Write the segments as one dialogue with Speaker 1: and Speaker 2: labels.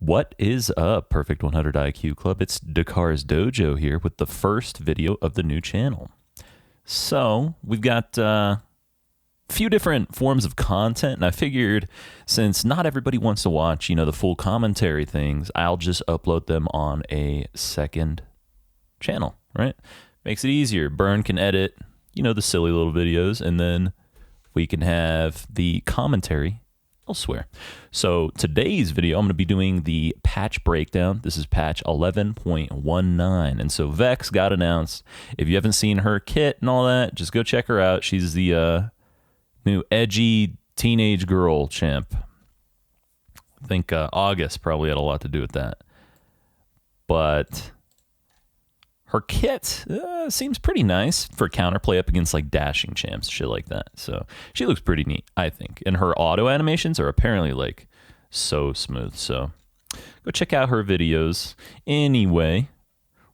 Speaker 1: What is up, Perfect 100 IQ Club? It's Dakar's Dojo here with the first video of the new channel. So, we've got a few different forms of content, and I figured since not everybody wants to watch, the full commentary things, I'll just upload them on a second channel, right? Makes it easier. Burn can edit, the silly little videos, and then we can have the commentary elsewhere. So today's video, I'm going to be doing the patch breakdown. This is patch 11.19. And so Vex got announced. If you haven't seen her kit and all that, just go check her out. She's the new edgy teenage girl champ. I think August probably had a lot to do with that. But her kit seems pretty nice for counterplay up against like dashing champs, shit like that. So she looks pretty neat, I think. And her auto animations are apparently like so smooth. So go check out her videos. Anyway,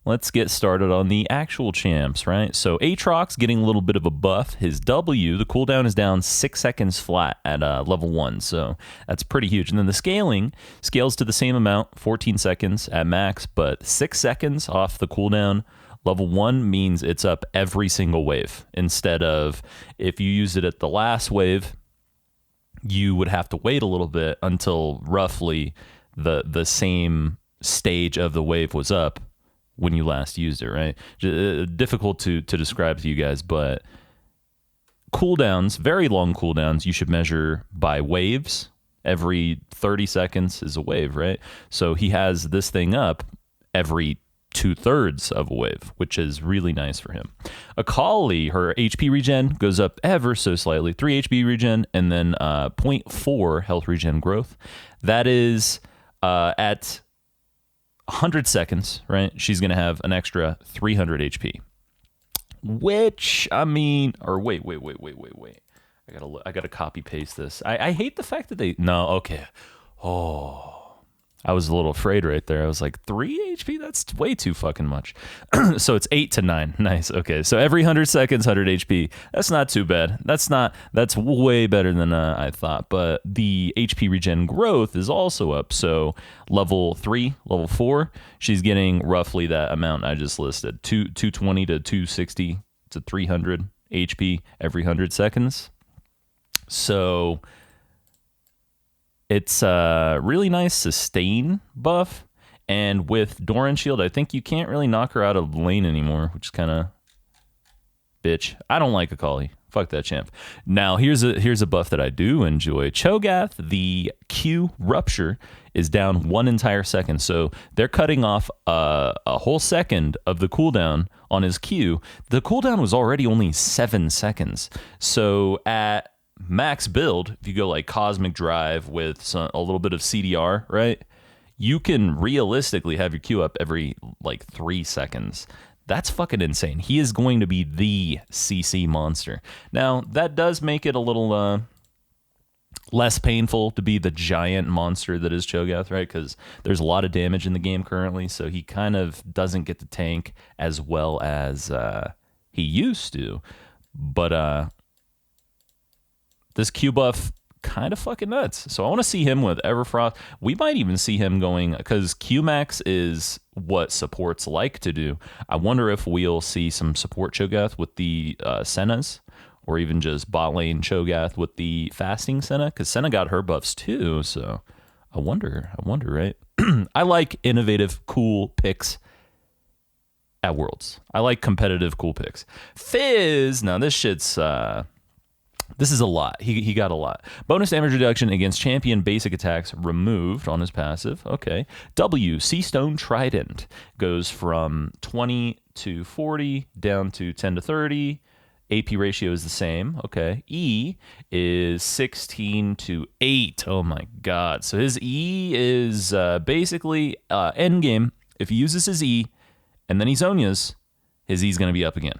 Speaker 1: let's get started on the actual champs, right? So Aatrox getting a little bit of a buff. His W, the cooldown is down 6 seconds flat at level 1. So that's pretty huge. And then the scaling scales to the same amount, 14 seconds at max, but 6 seconds off the cooldown. Level 1 means it's up every single wave. Instead of if you used it at the last wave, you would have to wait a little bit until roughly the same stage of the wave was up when you last used it, right? Difficult to describe to you guys, but cooldowns, very long cooldowns, you should measure by waves. Every 30 seconds is a wave, right? So he has this thing up every 2/3 of a wave, which is really nice for him. Akali, her HP regen goes up ever so slightly, 3 HP regen, and then 0.4 health regen growth. That is at 100 seconds, right? She's going to have an extra 300 HP. Which, I mean, or wait. I gotta copy paste this. I hate the fact that okay. Oh, I was a little afraid right there. I was like, 3 HP? That's way too fucking much. So it's 8 to 9. Nice. Okay. So every 100 seconds, 100 HP. That's not too bad. That's way better than I thought. But the HP regen growth is also up. So level 3, level 4, she's getting roughly that amount I just listed. 220 to 260 to 300 HP every 100 seconds. So it's a really nice sustain buff, and with Doran Shield, I think you can't really knock her out of lane anymore, which is kind of bitch. I don't like Akali. Fuck that champ. Now, here's a buff that I do enjoy. Cho'Gath, the Q Rupture, is down 1 entire second, so they're cutting off a whole second of the cooldown on his Q. The cooldown was already only 7 seconds, so at max build, if you go like Cosmic Drive with a little bit of CDR, right, you can realistically have your Q up every like 3 seconds. That's fucking insane. He is going to be the CC monster. Now, that does make it a little less painful to be the giant monster that is Cho'Gath, right? Because there's a lot of damage in the game currently, so he kind of doesn't get to tank as well as he used to. But this Q buff, kind of fucking nuts. So I want to see him with Everfrost. We might even see him going, because Qmax is what supports like to do. I wonder if we'll see some support Cho'Gath with the Sennas, or even just bot lane Cho'Gath with the fasting Senna, because Senna got her buffs too. So I wonder, right? I like innovative, cool picks at Worlds. I like competitive, cool picks. Fizz, now this shit's this is a lot. He got a lot. Bonus damage reduction against champion basic attacks removed on his passive. Okay. W, Seastone Trident, goes from 20 to 40 down to 10 to 30. AP ratio is the same. Okay. E is 16 to 8. Oh my God. So his E is basically end game. If he uses his E and then he Zonias, his E is going to be up again.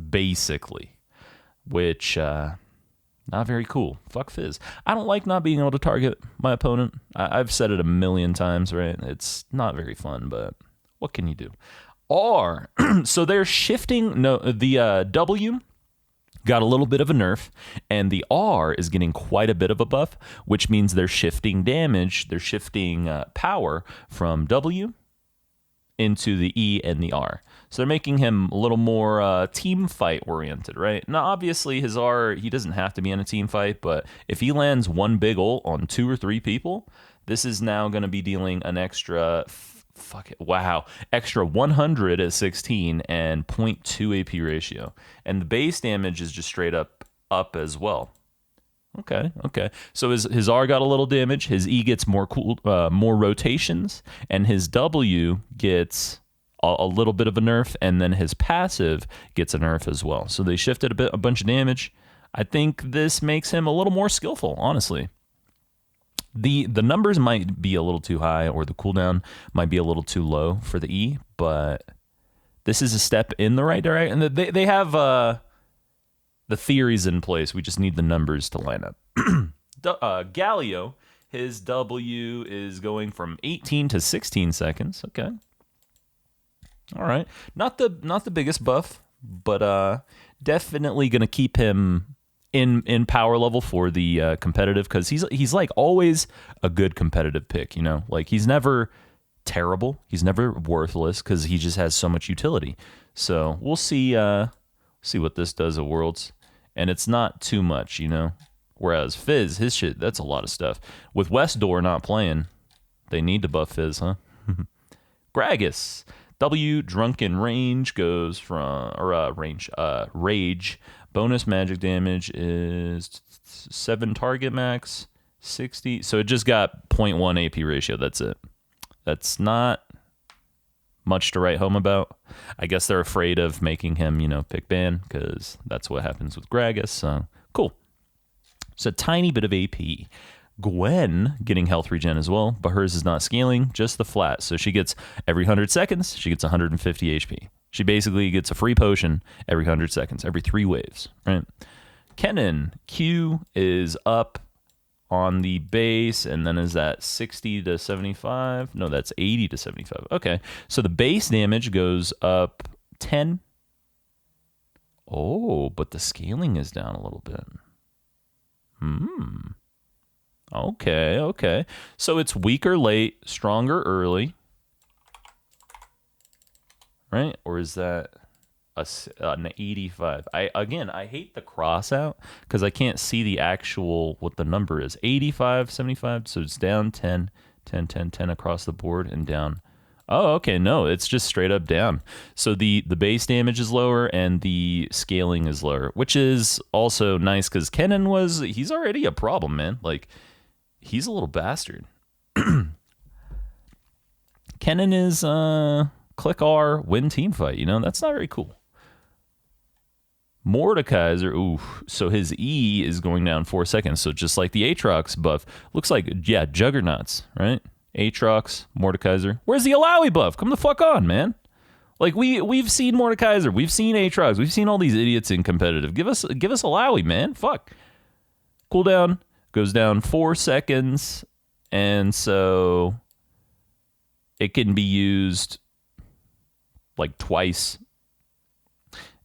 Speaker 1: Basically. Which, not very cool. Fuck Fizz. I don't like not being able to target my opponent. I've said it a million times, right? It's not very fun, but what can you do? R, so they're shifting, the W got a little bit of a nerf, and the R is getting quite a bit of a buff, which means they're shifting damage, they're shifting power from W into the E and the R. So they're making him a little more team fight oriented, right? Now, obviously, his R, he doesn't have to be in a team fight, but if he lands one big ult on 2 or 3 people, this is now going to be dealing an extra, extra 100 at 16 and 0.2 AP ratio. And the base damage is just straight up as well. Okay. So his R got a little damage, his E gets more more rotations, and his W gets a little bit of a nerf, and then his passive gets a nerf as well. So they shifted a bunch of damage. I think this makes him a little more skillful, honestly. The numbers might be a little too high, or the cooldown might be a little too low for the E, but this is a step in the right direction. And they have the theories in place. We just need the numbers to line up. Galio, his W is going from 18 to 16 seconds. Okay. All right. Not the biggest buff, but definitely going to keep him in power level for the competitive, because he's like always a good competitive pick, you know? Like, he's never terrible. He's never worthless, because he just has so much utility. So we'll see what this does at Worlds. And it's not too much, you know? Whereas Fizz, his shit, that's a lot of stuff. With Westdoor not playing, they need to buff Fizz, huh? Gragas. W, Drunken Range goes from, Rage. Bonus magic damage is 7 target max, 60. So it just got 0.1 AP ratio. That's it. That's not much to write home about. I guess they're afraid of making him, you know, pick ban, because that's what happens with Gragas. So cool. It's a tiny bit of AP. Gwen getting health regen as well, but hers is not scaling, just the flat. So she gets every 100 seconds, she gets 150 HP. She basically gets a free potion every 100 seconds, every 3 waves, right? Kennen, Q is up on the base, and then is that 60 to 75? No, that's 80 to 75. Okay, so the base damage goes up 10. Oh, but the scaling is down a little bit. Okay. So it's weaker late, stronger early. Right? Or is that an 85? I hate the cross out, because I can't see the actual, what the number is. 85, 75, so it's down 10, 10, 10, 10 across the board and down. Oh, okay, no, it's just straight up down. So the base damage is lower and the scaling is lower, which is also nice, because Kennen he's already a problem, man. Like, he's a little bastard. Kennen is, click R, win team fight, you know? That's not very cool. Mordekaiser, ooh, so his E is going down 4 seconds. So just like the Aatrox buff, looks like, yeah, Juggernauts, right? Aatrox, Mordekaiser. Where's the Alawi buff? Come the fuck on, man. Like, we've seen Mordekaiser, we've seen Aatrox, we've seen all these idiots in competitive. Give us Alawi, man. Fuck. Cooldown goes down 4 seconds, and so it can be used like twice.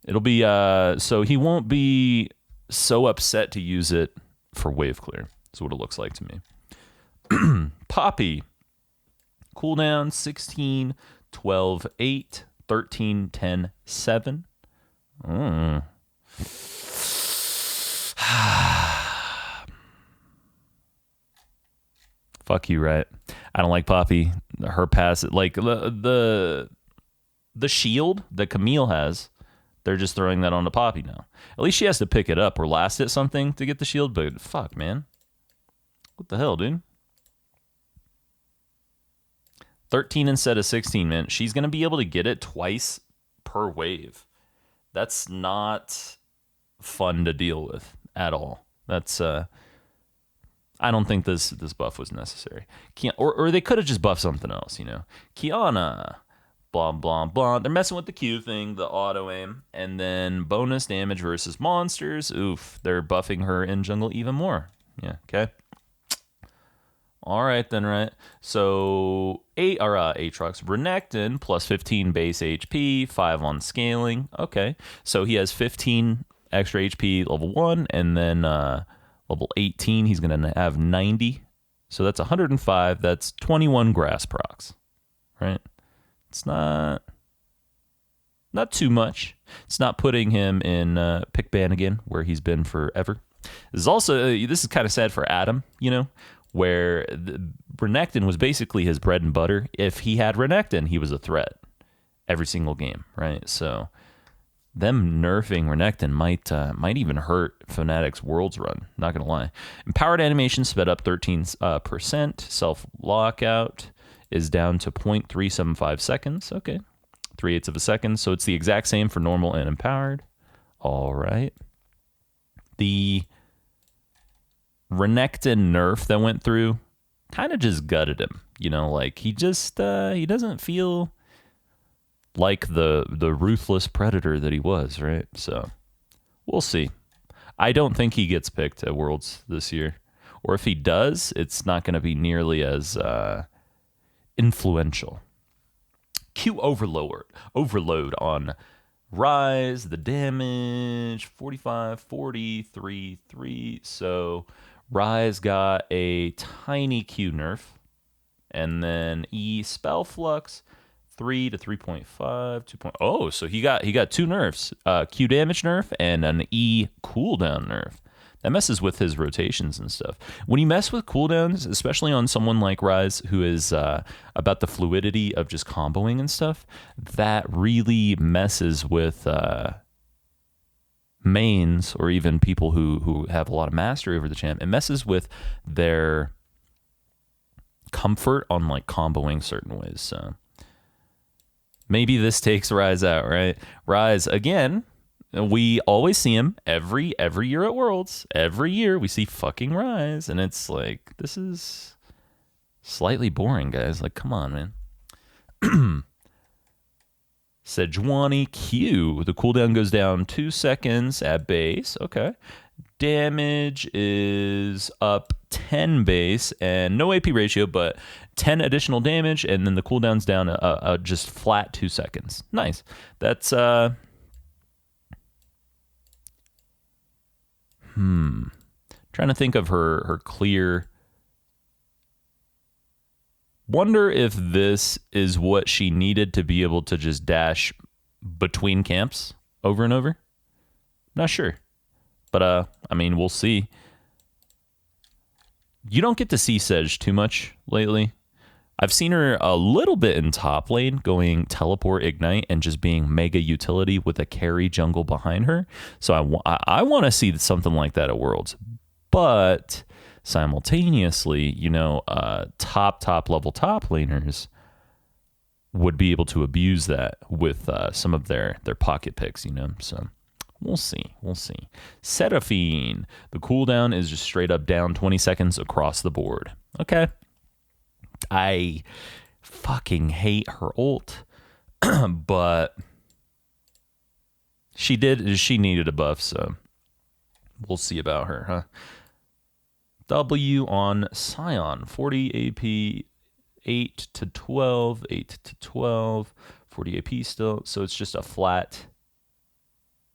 Speaker 1: It'll be so he won't be so upset to use it for wave clear. That's what it looks like to me. Poppy, cooldown 16, 12, 8, 13, 10, 7. Fuck you, right? I don't like Poppy. Her pass, like the shield that Camille has, they're just throwing that onto Poppy now. At least she has to pick it up or last hit something to get the shield, but fuck, man. What the hell, dude? 13 instead of 16, man. She's going to be able to get it twice per wave. That's not fun to deal with at all. That's, I don't think this buff was necessary. Or they could have just buffed something else, you know? Kiana, blah, blah, blah. They're messing with the Q thing, the auto aim, and then bonus damage versus monsters. Oof, they're buffing her in jungle even more. Yeah, okay. All right, then, right. So, Aatrox, Renekton, plus 15 base HP, 5 on scaling. Okay, so he has 15 extra HP level 1, and then level 18, he's going to have 90. So that's 105. That's 21 grass procs, right? It's not too much. It's not putting him in pick ban again, where he's been forever. This is kind of sad for Adam, you know, where Renekton was basically his bread and butter. If he had Renekton, he was a threat every single game, right? So them nerfing Renekton might even hurt Fnatic's Worlds run, not gonna lie. Empowered animation sped up 13%. Self lockout is down to 0.375 seconds. Okay, 3/8 of a second. So it's the exact same for normal and empowered. All right. The Renekton nerf that went through kind of just gutted him. You know, like he doesn't feel like the ruthless predator that he was, right? So we'll see. I don't think he gets picked at Worlds this year. Or if he does, it's not going to be nearly as influential. Q overload on RYZE, the damage, 45, 40, 3, 3. So RYZE got a tiny Q nerf. And then E spell flux, 3 to 3.5, 2. Oh, so he got two nerfs, Q damage nerf and an E cooldown nerf. That messes with his rotations and stuff. When you mess with cooldowns, especially on someone like RYZE, who is about the fluidity of just comboing and stuff, that really messes with mains or even people who have a lot of mastery over the champ. It messes with their comfort on like comboing certain ways. So maybe this takes RYZE out, right? RYZE, again, we always see him every year at Worlds. Every year we see fucking RYZE, and it's like, this is slightly boring, guys. Like, come on, man. Sejuani Q. The cooldown goes down 2 seconds at base. Okay. Damage is up 10 base and no AP ratio, but 10 additional damage, and then the cooldown's down just flat 2 seconds. Nice. That's trying to think of her clear. Wonder if this is what she needed to be able to just dash between camps over and over. Not sure. But I mean, we'll see. You don't get to see Sej too much lately. I've seen her a little bit in top lane, going teleport, ignite, and just being mega utility with a carry jungle behind her. So I want to see something like that at Worlds. But simultaneously, you know, top level top laners would be able to abuse that with some of their pocket picks, you know. So we'll see. Seraphine, the cooldown is just straight up down 20 seconds across the board. Okay. I fucking hate her ult, but she needed a buff, so we'll see about her, huh? W on Sion, 40 AP, 8 to 12, 8 to 12, 40 AP still, so it's just a flat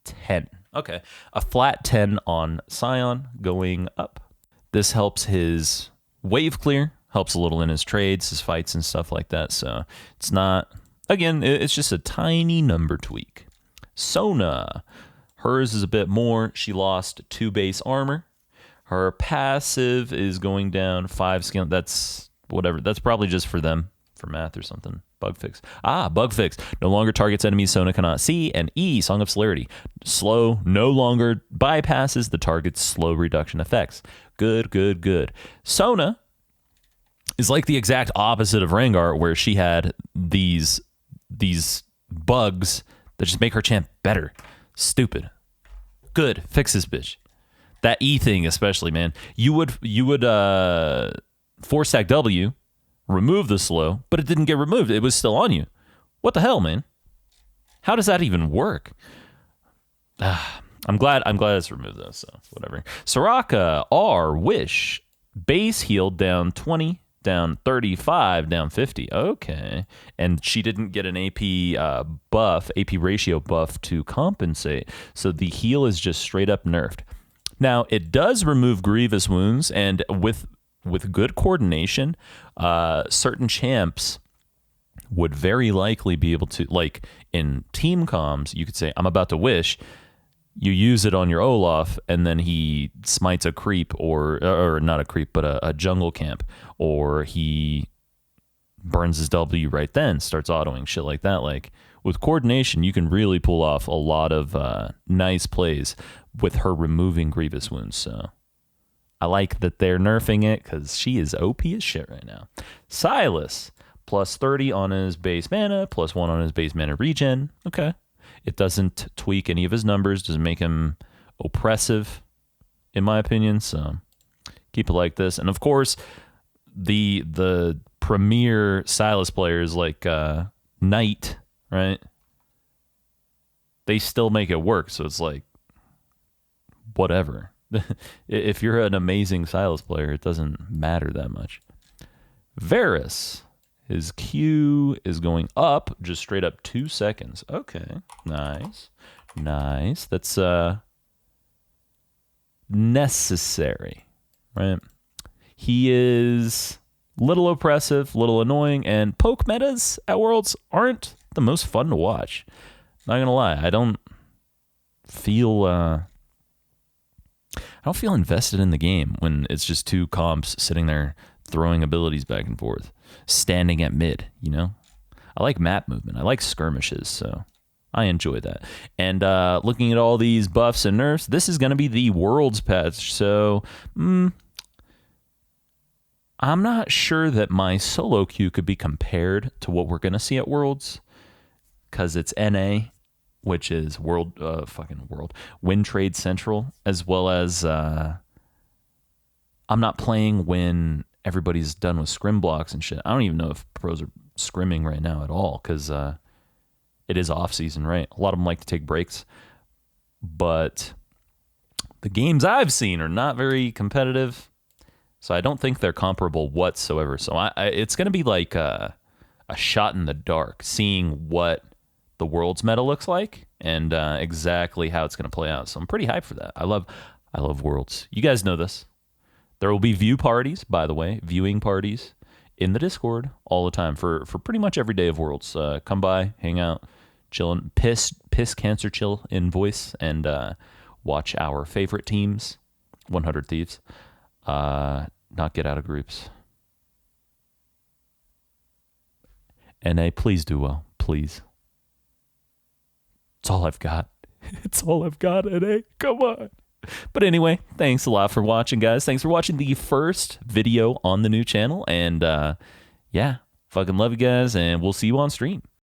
Speaker 1: 10. Okay, a flat 10 on Sion going up. This helps his wave clear, helps a little in his trades, his fights and stuff like that. So it's not, again, it's just a tiny number tweak. Sona, hers is a bit more. She lost 2 base armor. Her passive is going down 5 skill. That's whatever. That's probably just for them, for math or something. Bug fix. Bug fix. No longer targets enemies Sona cannot see. And E, Song of Celerity. Slow no longer bypasses the target's slow reduction effects. Good. Sona is like the exact opposite of Rengar, where she had these bugs that just make her champ better. Stupid. Good. Fix this bitch. That E thing especially, man. You would 4-stack W, remove the slow, but it didn't get removed. It was still on you. What the hell, man? How does that even work? I'm glad it's removed though, so whatever. Soraka R Wish, base healed down 20 down 35, down 50. Okay. And she didn't get an AP buff, AP ratio buff to compensate. So the heal is just straight up nerfed. Now, it does remove grievous wounds, and with good coordination, certain champs would very likely be able to, like in team comms, you could say, I'm about to wish. You use it on your Olaf, and then he smites a creep, or not a creep, but a jungle camp, or he burns his W right then, starts autoing, shit like that. Like, with coordination, you can really pull off a lot of nice plays with her removing grievous wounds. So I like that they're nerfing it, because she is OP as shit right now. Silas, plus 30 on his base mana, plus 1 on his base mana regen. Okay. It doesn't tweak any of his numbers, doesn't make him oppressive, in my opinion. So keep it like this. And of course, the premier Silas players like Knight, right? They still make it work. So it's like, whatever. If you're an amazing Silas player, it doesn't matter that much. Varus. His Q is going up, just straight up 2 seconds. Okay, nice. Nice. That's necessary, right? He is little oppressive, little annoying, and poke metas at Worlds aren't the most fun to watch. Not gonna lie, I don't feel invested in the game when it's just 2 comps sitting there throwing abilities back and forth, standing at mid, you know? I like map movement. I like skirmishes, so I enjoy that. And looking at all these buffs and nerfs, this is going to be the Worlds patch, so I'm not sure that my solo queue could be compared to what we're going to see at Worlds, because it's NA, which is Win Trade Central, as well as I'm not playing when everybody's done with scrim blocks and shit. I don't even know if pros are scrimming right now at all, because it is off season, right? A lot of them like to take breaks, but the games I've seen are not very competitive, so I don't think they're comparable whatsoever. So it's going to be like a shot in the dark, seeing what the World's meta looks like and exactly how it's going to play out. So I'm pretty hyped for that. I love Worlds. You guys know this. There will be view parties, by the way, viewing parties in the Discord all the time for pretty much every day of Worlds. Come by, hang out, chillin', piss cancer chill in voice, and watch our favorite teams, 100 Thieves, not get out of groups. NA, please do well, please. It's all I've got. It's all I've got, NA. Come on. But anyway, thanks a lot for watching, guys. Thanks for watching the first video on the new channel. And yeah, fucking love you guys, and we'll see you on stream.